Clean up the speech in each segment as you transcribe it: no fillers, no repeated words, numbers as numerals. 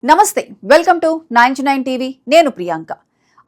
నమస్తే, welcome to 99 TV. నేను ప్రియాంక.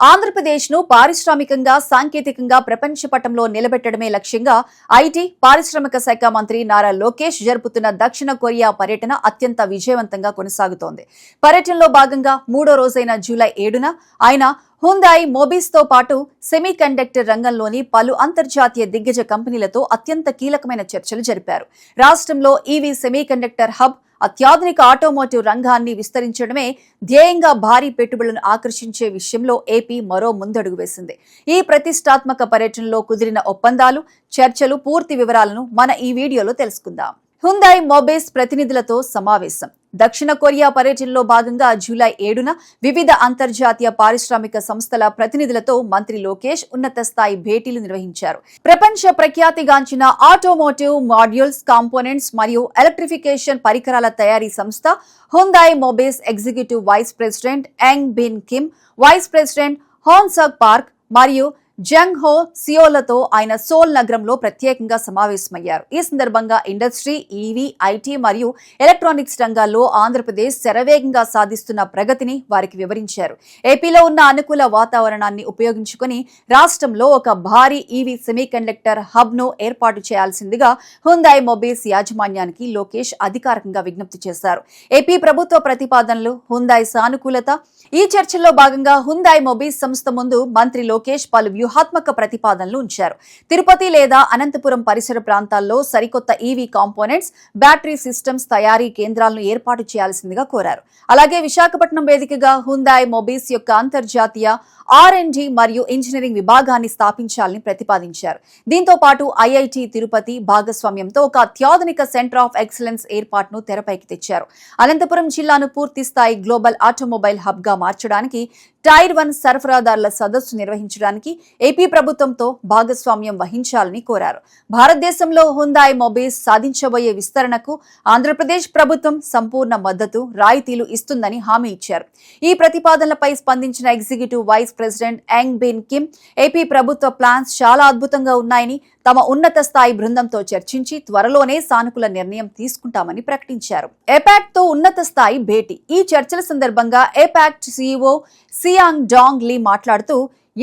ఆంధ్రప్రదేశ్ను పారిశ్రామికంగా సాంకేతికంగా ప్రపంచ పటంలో నిలబెట్టడమే లక్ష్యంగా ఐటీ పారిశ్రామిక శాఖ మంత్రి నారా లోకేష్ జరుపుతున్న దక్షిణ కొరియా పర్యటన అత్యంత విజయవంతంగా కొనసాగుతోంది. పర్యటనలో భాగంగా మూడో రోజైన జూలై 7న ఆయన హ్యుందాయ్ మోబిస్తో పాటు సెమీ కండక్టర్ రంగంలోని పలు అంతర్జాతీయ దిగ్గజ కంపెనీలతో అత్యంత కీలకమైన చర్చలు జరిపారు. రాష్ట్రంలో ఈవీ సెమీ కండక్టర్ హబ్, అత్యాధునిక ఆటోమోటివ్ రంగాన్ని విస్తరించడమే ధ్యేయంగా భారీ పెట్టుబడులను ఆకర్షించే విషయంలో ఏపీ మరో ముందడుగు వేసింది. ఈ ప్రతిష్టాత్మక పర్యటనలో కుదిరిన ఒప్పందాలు, చర్చలు పూర్తి వివరాలను మన ఈ వీడియోలో తెలుసుకుందాం. హ్యుందాయ్ మోబిస్ ప్రతినిధులతో సమావేశం. దక్షిణ కొరియా పర్యటనలో భాగంగా జూలై 7న వివిధ అంతర్జాతీయ పారిశ్రామిక సంస్థల ప్రతినిధులతో మంత్రి లోకేష్ ఉన్నత స్థాయి భేటీలు నిర్వహించారు. ప్రపంచ ప్రఖ్యాతిగాంచిన ఆటోమోటివ్ మాడ్యూల్స్, కాంపోనెంట్స్ మరియు ఎలక్ట్రిఫికేషన్ పరికరాల తయారీ సంస్థ Hyundai Mobis executive vice president Young Bin Kim, vice president Hon Suk Park మరియు జంగ్ హో సియోలతో ఆయన సోల్ నగరంలో ప్రత్యేకంగా సమావేశమయ్యారు. ఈ సందర్భంగా ఇండస్ట్రీ, ఈవీ, ఐటీ మరియు ఎలక్ట్రానిక్స్ రంగాల్లో ఆంధ్రప్రదేశ్ శరవేగంగా సాధిస్తున్న ప్రగతిని వారికి వివరించారు. ఏపీలో ఉన్న అనుకూల వాతావరణాన్ని ఉపయోగించుకుని రాష్ట్రంలో ఒక భారీ ఈవీ సెమీకండక్టర్ హబ్ ను ఏర్పాటు చేయాల్సిందిగా హ్యుందాయ్ మోబిస్ యాజమాన్యానికి లోకేష్ అధికారికంగా విజ్ఞప్తి చేశారు. ఏపీ ప్రభుత్వ ప్రతిపాదనలు, హ్యుందాయ్ సానుకూలత. ఈ చర్చల్లో భాగంగా హ్యుందాయ్ మోబిస్ సంస్థ ముందు మంత్రి లోకేష్ పలు వ్యూహాత్మక ప్రతిపాదనలు ఉంచారు. తిరుపతి లేదా అనంతపురం పరిసర ప్రాంతాల్లో సరికొత్త ఈవీ కాంపోనెంట్స్, బ్యాటరీ సిస్టమ్స్ తయారీ కేంద్రాలను ఏర్పాటు చేయాల్సిందిగా కోరారు. అలాగే విశాఖపట్నం వేదికగా హ్యుందాయ్ మోబిస్ యొక్క అంతర్జాతీయ R&D మరియు ఇంజనీరింగ్ విభాగాన్ని స్థాపించాలని ప్రతిపాదించారు. దీంతో పాటు ఐఐటి తిరుపతి భాగస్వామ్యంతో ఒక అత్యాధునిక సెంటర్ ఆఫ్ ఎక్సలెన్స్ ఏర్పాటును తెరపైకి తెచ్చారు. అనంతపురం జిల్లాను పూర్తి స్థాయి గ్లోబల్ ఆటోమొబైల్ హబ్ గా మార్చడానికి, టైర్ 1 సరఫరాదారుల సదస్సు నిర్వహించడానికి ఏపీ ప్రభుత్వంతో భాగస్వామ్యం వహించాలని కోరారు. భారతదేశంలో హ్యుందాయ్ మోబిస్ సాధించబోయే విస్తరణకు ఆంధ్రప్రదేశ్ ప్రభుత్వం సంపూర్ణ మద్దతు, రాయితీలు ఇస్తుందని హామీ ఇచ్చారు. ఈ ప్రతిపాదనలపై స్పందించిన executive vice president Young Bin Kim, AP ప్రభుత్వ ప్లాన్స్ చాలా అద్భుతంగా ఉన్నాయని, తమ ఉన్నత స్థాయి బృందంతో చర్చించి త్వరలోనే సానుకూల నిర్ణయం తీసుకుంటామని ప్రకటించారు. ఏపాక్ తో ఉన్నత స్థాయి భేటీ. ఈ చర్చల సందర్భంగా ఏపాక్ సీఈఓ సియాంగ్ డాంగ్ లీ మాట్లాడుతూ,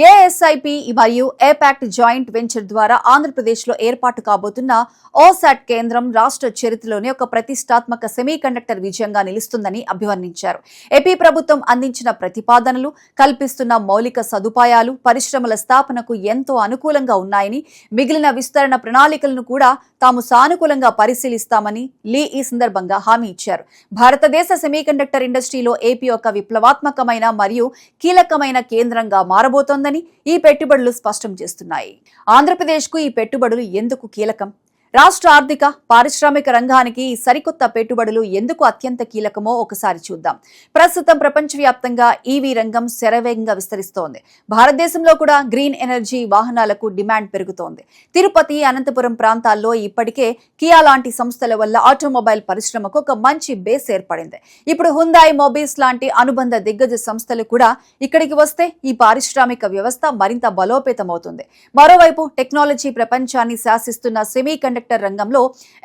ఏఎస్ఐపి మరియు ఏపాక్ట్ జాయింట్ వెంచర్ ద్వారా ఆంధ్రప్రదేశ్లో ఏర్పాటు కాబోతున్న ఓసాట్ కేంద్రం రాష్ట్ర చరిత్రలోనే ఒక ప్రతిష్టాత్మక సెమీకండక్టర్ విజయంగా నిలుస్తుందని అభివర్ణించారు. ఏపీ ప్రభుత్వం అందించిన ప్రతిపాదనలు, కల్పిస్తున్న మౌలిక సదుపాయాలు పరిశ్రమల స్థాపనకు ఎంతో అనుకూలంగా ఉన్నాయని, మిగిలిన విస్తరణ ప్రణాళికలను కూడా తాము సానుకూలంగా పరిశీలిస్తామని లీ ఈ సందర్భంగా హామీ ఇచ్చారు. భారతదేశ సెమీకండక్టర్ ఇండస్ట్రీలో ఏపీ ఒక విప్లవాత్మకమైన మరియు కీలకమైన కేంద్రంగా మారబోతోంది ఈ పెట్టుబడులు స్పష్టం చేస్తున్నాయి. ఆంధ్రప్రదేశ్కు ఈ పెట్టుబడులు ఎందుకు కీలకం? రాష్ట్ర ఆర్థిక పారిశ్రామిక రంగానికి సరికొత్త పెట్టుబడులు ఎందుకు అత్యంత కీలకమో ఒకసారి చూద్దాం. ప్రస్తుతం ప్రపంచవ్యాప్తంగా ఈవీ రంగం శరవేగంగా విస్తరిస్తోంది. భారతదేశంలో కూడా గ్రీన్ ఎనర్జీ వాహనాలకు డిమాండ్ పెరుగుతోంది. తిరుపతి, అనంతపురం ప్రాంతాల్లో ఇప్పటికే కియా లాంటి సంస్థల వల్ల ఆటోమొబైల్ పరిశ్రమకు ఒక మంచి బేస్ ఏర్పడింది. ఇప్పుడు హ్యుందాయ్ మోబిస్ లాంటి అనుబంధ దిగ్గజ సంస్థలు కూడా ఇక్కడికి వస్తే ఈ పారిశ్రామిక వ్యవస్థ మరింత బలోపేతమవుతుంది. మరోవైపు టెక్నాలజీ ప్రపంచాన్ని శాసిస్తున్న సెమీ రంగంలో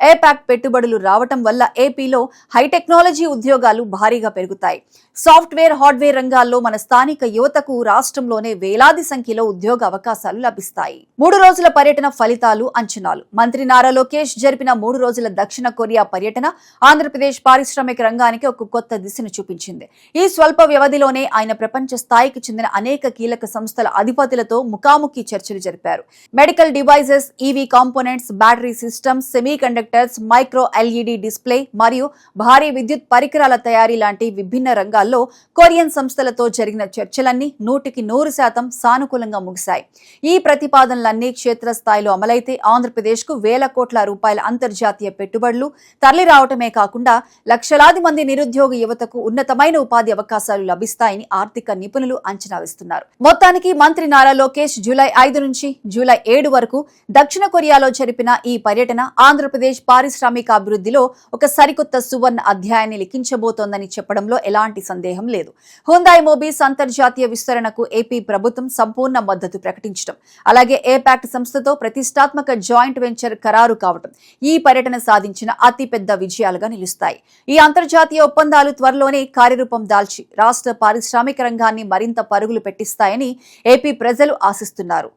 ఏపాక్ పెట్టుబడులు రావటం వల్ల ఏపీలో హైటెక్నాలజీ ఉద్యోగాలు భారీగా పెరుగుతాయి. సాఫ్ట్వేర్, హార్డ్వేర్ రంగాల్లో మన స్థానిక యువతకు రాష్ట్రంలోనే వేలాది సంఖ్యలో ఉద్యోగ అవకాశాలు లభిస్తాయి. 3 రోజుల పర్యటన ఫలితాలు, అంచనాలు. మంత్రి నారా లోకేష్ జరిపిన 3 రోజుల దక్షిణ కొరియా పర్యటన ఆంధ్రప్రదేశ్ పారిశ్రామిక రంగానికి ఒక కొత్త దిశను చూపించింది. ఈ స్వల్ప వ్యవధిలోనే ఆయన ప్రపంచ స్థాయికి చెందిన అనేక కీలక సంస్థల అధిపతులతో ముఖాముఖి చర్చలు జరిపారు. Medical devices, EV components, battery systems, semi conductors, micro LED display మరియు భారీ విద్యుత్ పరికరాల తయారీ లాంటి విభిన్న రంగాల్లో కొరియన్ సంస్థలతో జరిగిన చర్చలన్నీ 100% సానుకూలంగా ముగిశాయి. ఈ ప్రతిపాదనలన్నీ క్షేత్రస్థాయిలో అమలైతే ఆంధ్రప్రదేశ్కు వేల కోట్ల రూపాయల అంతర్జాతీయ పెట్టుబడులు తరలి రావటమే కాకుండా లక్షలాది మంది నిరుద్యోగ యువతకు ఉన్నతమైన ఉపాధి అవకాశాలు లభిస్తాయని ఆర్థిక నిపుణులు అంచనా వేస్తున్నారు. మొత్తానికి మంత్రి నారా లోకేష్ జూలై 5 నుంచి జూలై 7 వరకు దక్షిణ కొరియాలో జరిపిన ఈ పర్యటన ఆంధ్రప్రదేశ్ పారిశ్రామిక అభివృద్ధిలో ఒక సరికొత్త సువర్ణ అధ్యాయాన్ని లిఖించబోతోందని చెప్పడంలో ఎలాంటి సందేహం లేదు. హ్యుందాయ్ మోబీస్ అంతర్జాతీయ విస్తరణకు ఏపీ ప్రభుత్వం సంపూర్ణ మద్దతు ప్రకటించడం, అలాగే ఏపాక్ట్ సంస్థతో ప్రతిష్టాత్మక జాయింట్ వెంచర్ ఖరారు కావడం ఈ పర్యటన సాధించిన అతిపెద్ద విజయాలుగా నిలుస్తాయి. ఈ అంతర్జాతీయ ఒప్పందాలు త్వరలోనే కార్యరూపం దాల్చి రాష్ట్ర పారిశ్రామిక రంగాన్ని మరింత పరుగులు పెట్టిస్తాయని ఏపీ ప్రజలు ఆశిస్తున్నారు.